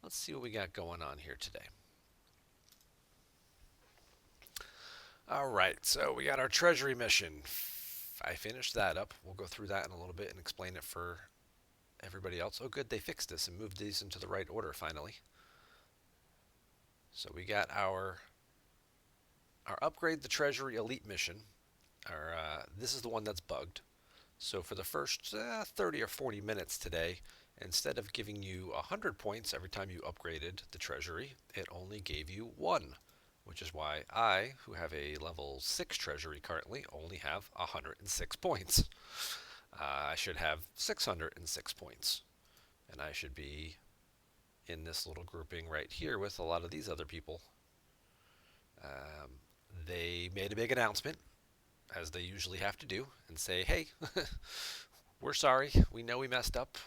let's see what we got going on here today. All right, so we got our Treasury Mission. I finished that up. We'll go through that in a little bit and explain it for everybody else. Oh, good, they fixed this and moved these into the right order finally. So we got our upgrade the Treasury Elite mission. This is the one that's bugged. So for the first 30 or 40 minutes today, instead of giving you 100 points every time you upgraded the Treasury, it only gave you 1, which is why I, who have a level 6 Treasury currently, only have 106 points. I should have 606 points, and I should be in this little grouping right here with a lot of these other people. Um, they made a big announcement, as they usually have to do, and say, hey, we're sorry, we know we messed up.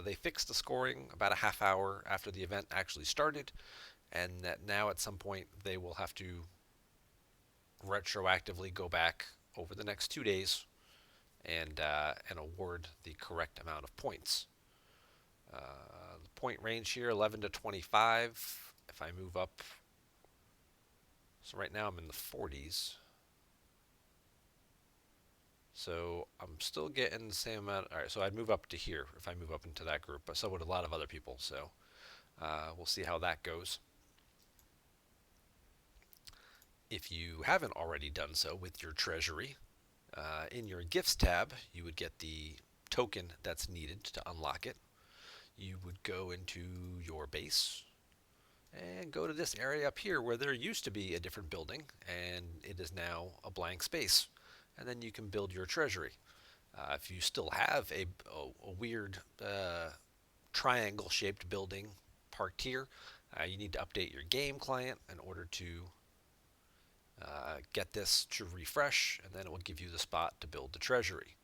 They fixed the scoring about a half hour after the event actually started, and that now at some point they will have to retroactively go back over the next 2 days and award the correct amount of points. The point range here, 11 to 25. If I move up, so right now I'm in the 40s. So I'm still getting the same amount. All right, so I'd move up to here if I move up into that group, but so would a lot of other people. So we'll see how that goes. If you haven't already done so with your treasury, in your gifts tab, you would get the token that's needed to unlock it. You would go into your base and go to this area up here where there used to be a different building and it is now a blank space. And then you can build your treasury. If you still have a weird triangle shaped building parked here, you need to update your game client in order to get this to refresh, and then it will give you the spot to build the treasury.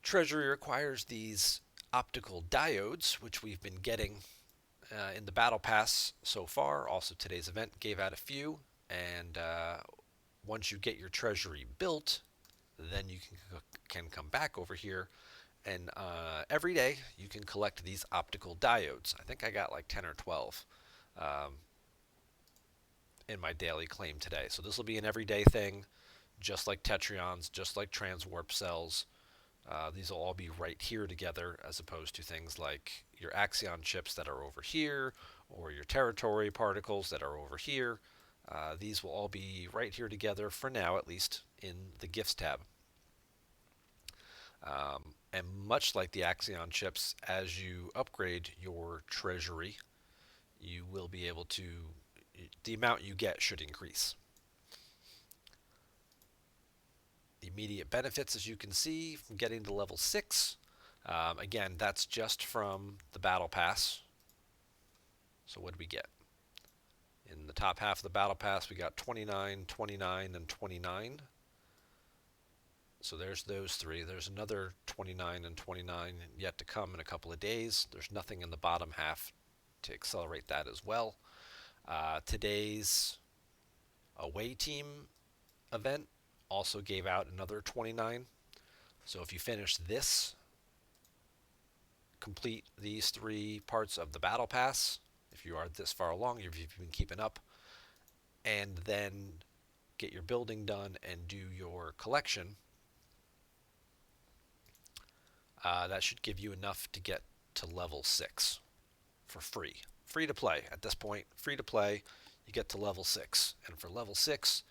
Treasury requires these optical diodes, which we've been getting in the battle pass so far. Also, today's event gave out a few, and once you get your treasury built, then you can come back over here, and every day you can collect these optical diodes. I think I got like 10 or 12 in my daily claim today. So this will be an everyday thing, just like tetrions, just like transwarp cells. These will all be right here together, as opposed to things like your axion chips that are over here, or your territory particles that are over here. These will all be right here together for now, at least in the gifts tab. And much like the axion chips, as you upgrade your treasury, you will be able to, the amount you get should increase. The immediate benefits, as you can see, from getting to level 6. Again, that's just from the battle pass. So what did we get? In the top half of the battle pass, we got 29, 29, and 29. So there's those three. There's another 29 and 29 yet to come in a couple of days. There's nothing in the bottom half to accelerate that as well. Today's away team event also gave out another 29. So if you finish this, complete these 3 parts of the battle pass, if you are this far along, if you've been keeping up, and then get your building done and do your collection, that should give you enough to get to level 6 for free. Free to play at this point. Free to play. You get to level 6. And for level 6,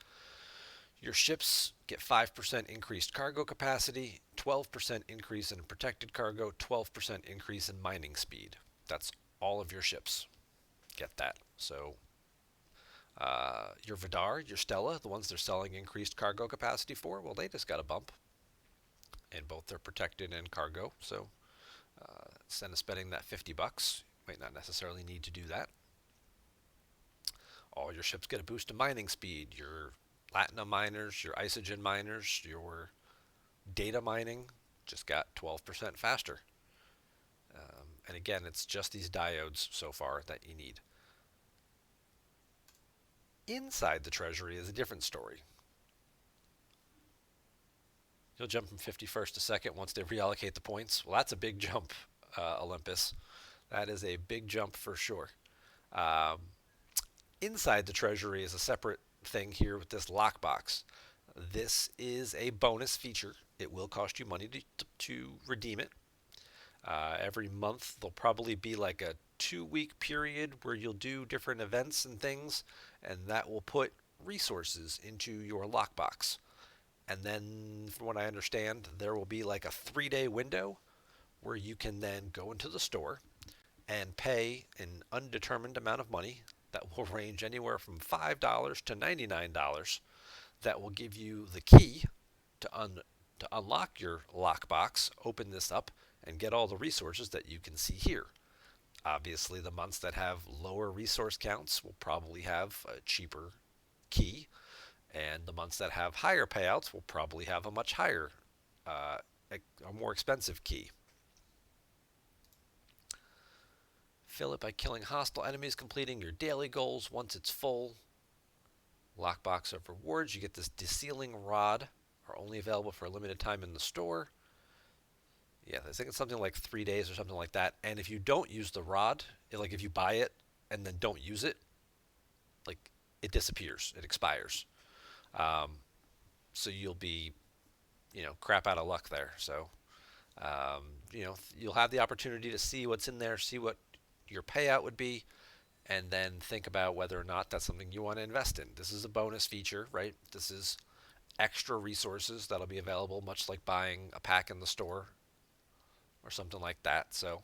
your ships get 5% increased cargo capacity, 12% increase in protected cargo, 12% increase in mining speed. That's all of your ships get that. So your Vidar, your Stella, the ones they're selling increased cargo capacity for, well, they just got a bump in both their protected and cargo. So instead of spending that $50, you might not necessarily need to do that. All your ships get a boost in mining speed. Your Platinum miners, your Isogen miners, your data mining just got 12% faster. And again, it's just these diodes so far that you need. Inside the treasury is a different story. You'll jump from 51st to 2nd once they reallocate the points. Well, that's a big jump, Olympus. That is a big jump for sure. Um, Inside the Treasury is a separate thing here with this lockbox. This is a bonus feature. It will cost you money to redeem it. Every month, there'll probably be like a 2 week period where you'll do different events and things, and that will put resources into your lockbox. And then, from what I understand, there will be like a 3 day window where you can then go into the store and pay an undetermined amount of money that will range anywhere from $5 to $99 that will give you the key to unlock your lockbox, open this up, and get all the resources that you can see here. Obviously, the months that have lower resource counts will probably have a cheaper key, and the months that have higher payouts will probably have a much higher, a more expensive key. Fill it by killing hostile enemies, completing your daily goals once it's full. Lockbox of rewards. You get this desealing rod, are only available for a limited time in the store. Yeah, I think it's something like 3 days or something like that. And if you don't use the rod, like if you buy it and then don't use it, like it disappears, it expires. Um, so you'll be, crap out of luck there. So, you'll have the opportunity to see what's in there, see what your payout would be, and then think about whether or not that's something you want to invest in. This is a bonus feature, right? This is extra resources that'll be available, much like buying a pack in the store or something like that. So,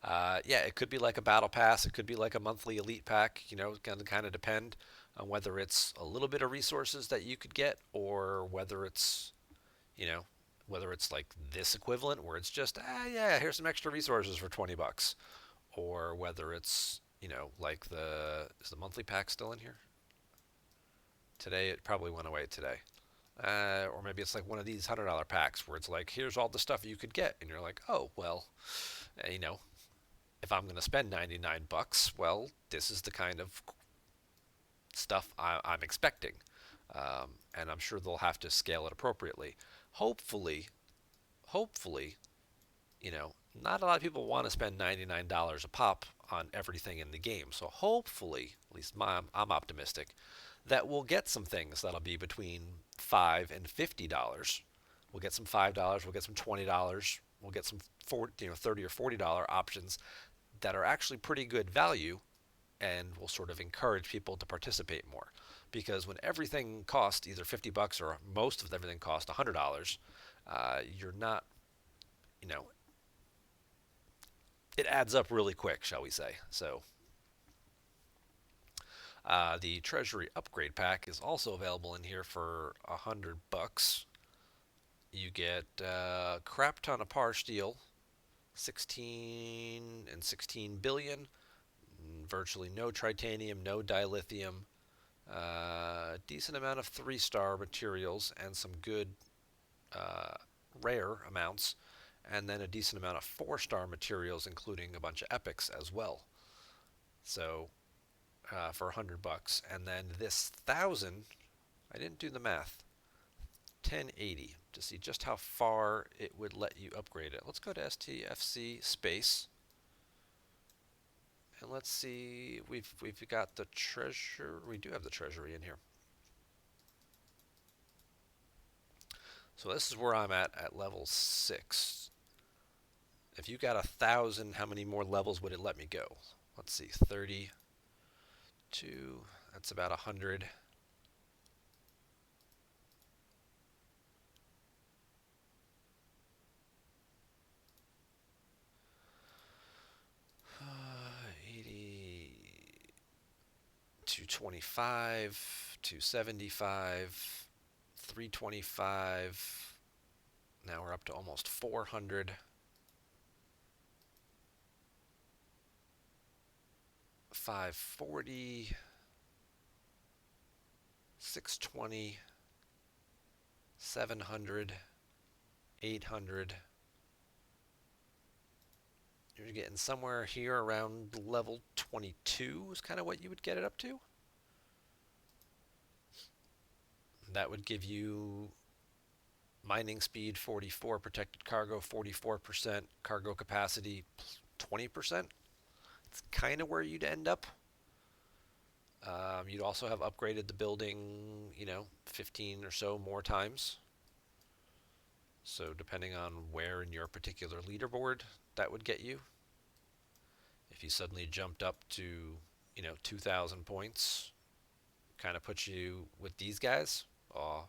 yeah, it could be like a battle pass. It could be like a monthly elite pack. It's going to kind of depend on whether it's a little bit of resources that you could get or whether it's, you know, whether it's like this equivalent where it's just, yeah, here's some extra resources for 20 bucks. Or whether it's, like is the monthly pack still in here? Today, it probably went away today. Or maybe it's like one of these $100 packs where it's like, here's all the stuff you could get. And you're like, oh, well, uh, you know, if I'm going to spend 99 bucks, well, this is the kind of stuff I'm expecting. And I'm sure they'll have to scale it appropriately. Hopefully, hopefully, you know, not a lot of people want to spend $99 a pop on everything in the game. So hopefully, at least I'm optimistic, that we'll get some things that'll be between $5 and $50. We'll get some $5, we'll get some $20, we'll get some 30 or $40 options that are actually pretty good value and will sort of encourage people to participate more. Because when everything costs either 50 bucks or most of everything costs $100, you're not, you know, it adds up really quick, shall we say. So the Treasury Upgrade Pack is also available in here for $100. You get a crap ton of par steel, 16 and 16 billion, virtually no tritanium, no dilithium, decent amount of 3-star materials and some good uh, rare amounts, and then a decent amount of 4-star materials, including a bunch of epics as well. So for $100, and then this 1,000, I didn't do the math, 1080 to see just how far it would let you upgrade it. Let's go to STFC space, and let's see. We've got the treasure. We do have the treasury in here. So this is where I'm at level 6. If you got 1,000, how many more levels would it let me go? Let's see, 32. That's about 100. Uh, 80, 225, 275, 325. Now we're up to almost 400. 540, 620, 700, 800. You're getting somewhere here around level 22 is kind of what you would get it up to. That would give you Mining speed 44, protected cargo 44%, cargo capacity 20%. It's kind of where you'd end up. You'd also have upgraded the building, 15 or so more times. So depending on where in your particular leaderboard that would get you. If you suddenly jumped up to, 2,000 points, kind of puts you with these guys. Aw,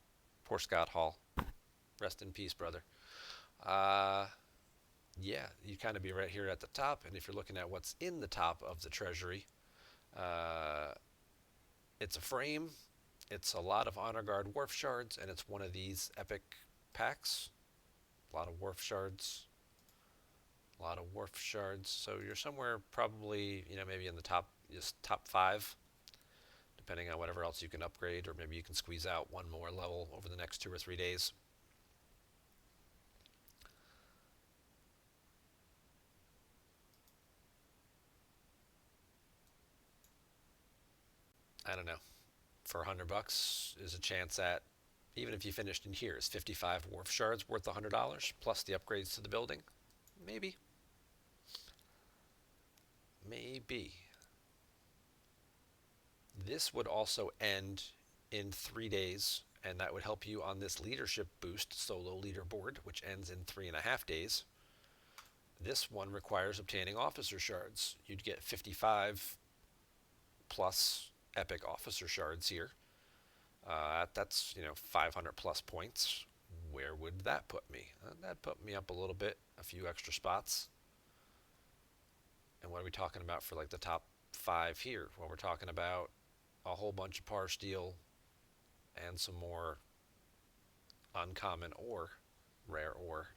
poor Scott Hall. Rest in peace, brother. Uh, yeah, you kind of be right here at the top. And if you're looking at what's in the top of the treasury, uh, it's a frame. It's a lot of Honor Guard Wharf Shards, and it's one of these epic packs. A lot of Wharf Shards. A lot of Wharf Shards. So you're somewhere probably, maybe in the top 5, depending on whatever else you can upgrade, or maybe you can squeeze out one more level over the next 2 or 3 days. I don't know. For $100 is a chance at, even if you finished in here, is 55 Wharf Shards worth $100 plus the upgrades to the building? Maybe. Maybe. This would also end in 3 days, and that would help you on this leadership boost solo leaderboard, which ends in 3.5 days. This one requires obtaining officer shards. You'd get 55 plus epic officer shards here. That's 500 plus points. Where would that put me? That'd put me up a little bit, a few extra spots. And what are we talking about for like the top 5 here? Well, we're talking about a whole bunch of par steel and some more uncommon ore, rare ore,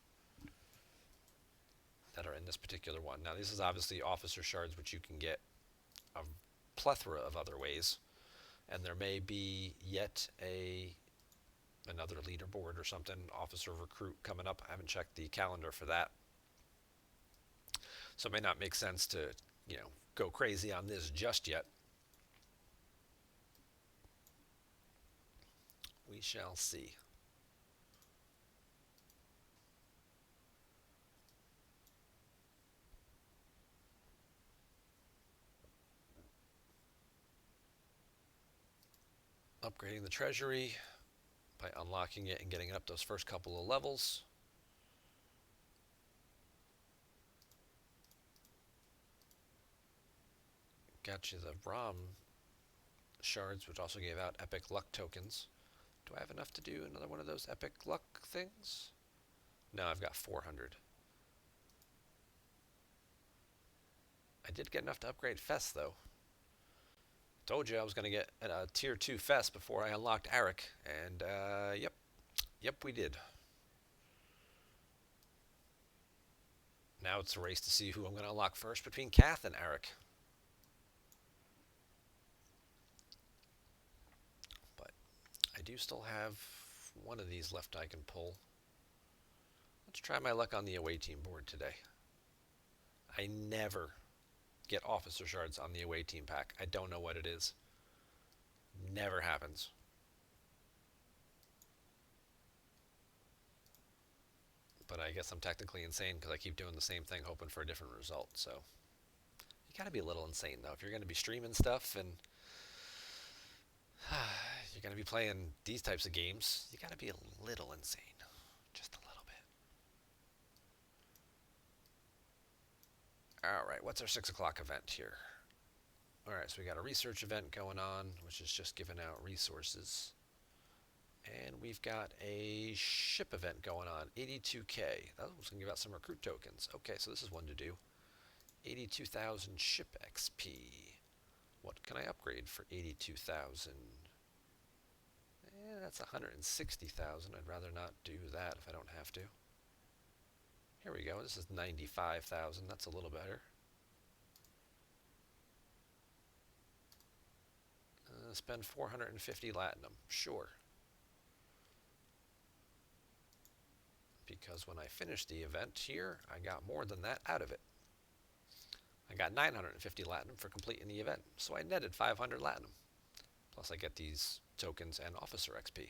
that are in this particular one. Now, this is obviously officer shards, which you can get a plethora of other ways, and there may be yet another leaderboard or something, officer recruit coming up. I haven't checked the calendar for that, so it may not make sense to go crazy on this just yet. We shall see. Upgrading the treasury by unlocking it and getting it up those first couple of levels. Got you the ROM shards, which also gave out epic luck tokens. Do I have enough to do another one of those epic luck things? No, I've got 400. I did get enough to upgrade Fest, though. Told you I was going to get a tier 2 Fest before I unlocked Eric, and yep, we did. Now it's a race to see who I'm going to unlock first between Kath and Eric. But I do still have one of these left I can pull. Let's try my luck on the away team board today. I never get officer shards on the away team pack. I don't know what it is. Never happens. But I guess I'm technically insane because I keep doing the same thing hoping for a different result. So you gotta be a little insane though. If you're gonna be streaming stuff and you're gonna be playing these types of games, you gotta be a little insane. Just a little bit. Alright, what's our 6 o'clock event here? Alright, so we got a research event going on, which is just giving out resources. And we've got a ship event going on, 82k. That was going to give out some recruit tokens. Okay, so this is one to do. 82,000 ship XP. What can I upgrade for 82,000? That's 160,000. I'd rather not do that if I don't have to. Here we go. This is 95,000. That's a little better. Spend 450 Latinum. Sure. Because when I finished the event here, I got more than that out of it. I got 950 Latinum for completing the event, so I netted 500 Latinum. Plus I get these tokens and officer XP.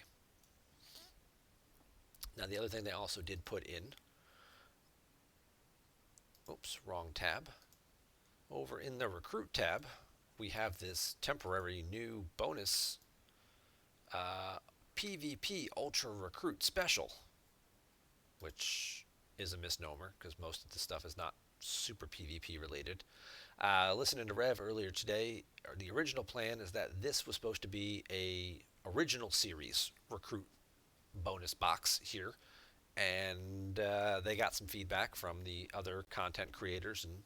Now, the other thing they also did put in, oops, wrong tab. Over in the Recruit tab, we have this temporary new bonus uh, PvP Ultra Recruit Special, which is a misnomer because most of the stuff is not super PvP related. Listening to Rev earlier today, the original plan is that this was supposed to be a original series recruit bonus box here, and they got some feedback from the other content creators and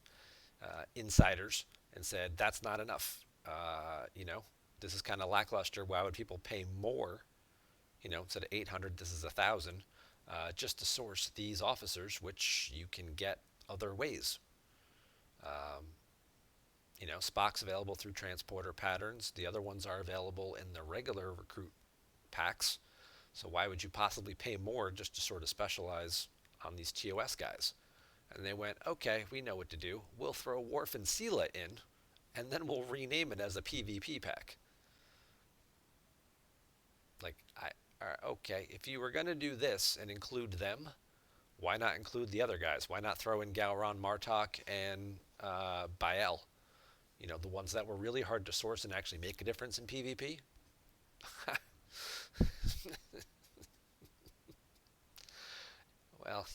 insiders and said that's not enough. This is kind of lackluster. Why would people pay more? Instead of 800, this is 1,000, just to source these officers, which you can get other ways. Um, Spock's available through transporter patterns. The other ones are available in the regular recruit packs. So why would you possibly pay more just to sort of specialize on these TOS guys? And they went, okay, we know what to do. We'll throw Worf and Sela in, and then we'll rename it as a PvP pack. Like, okay, if you were going to do this and include them, why not include the other guys? Why not throw in Gowron, Martok, and Bael? The ones that were really hard to source and actually make a difference in PvP. Well,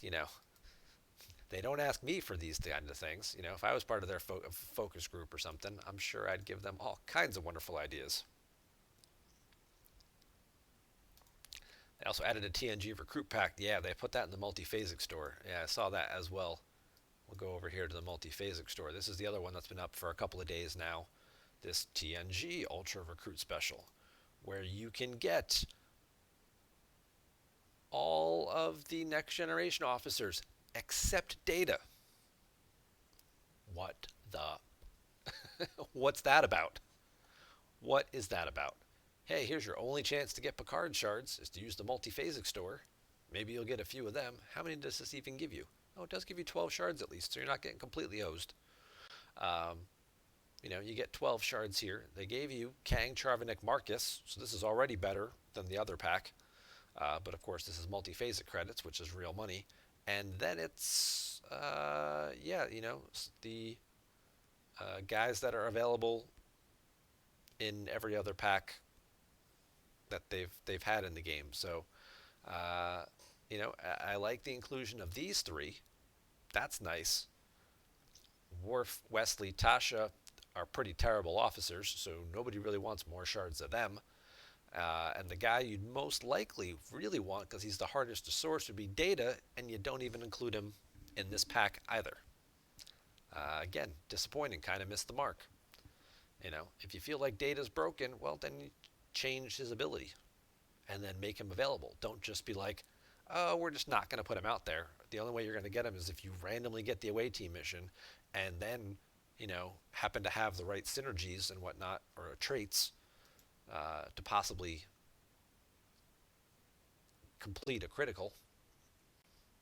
they don't ask me for these kind of things. If I was part of their focus group or something, I'm sure I'd give them all kinds of wonderful ideas. They also added a TNG Recruit Pack. Yeah, they put that in the multiphasic store. Yeah, I saw that as well. We'll go over here to the multiphasic store. This is the other one that's been up for a couple of days now. This TNG Ultra Recruit Special, where you can get all of the next generation officers except Data. What the? What's that about? What is that about? Hey, here's your only chance to get Picard shards is to use the multiphasic store. Maybe you'll get a few of them. How many does this even give you? Oh, it does give you 12 shards at least, so you're not getting completely hosed. Um, you get 12 shards here. They gave you Kang, Charvanek, Marcus, so this is already better than the other pack. But of course, this is multiphasic credits, which is real money. And then it's, the guys that are available in every other pack that they've had in the game. So, uh, I like the inclusion of these three. That's nice. Worf, Wesley, Tasha are pretty terrible officers, so nobody really wants more shards of them. And the guy you'd most likely really want, because he's the hardest to source, would be Data, and you don't even include him in this pack either. Again, disappointing, kind of missed the mark. If you feel like Data's broken, well, then you change his ability and then make him available. Don't just be like, oh, we're just not going to put him out there. The only way you're going to get him is if you randomly get the away team mission and then, happen to have the right synergies and whatnot, or traits, to possibly complete a critical.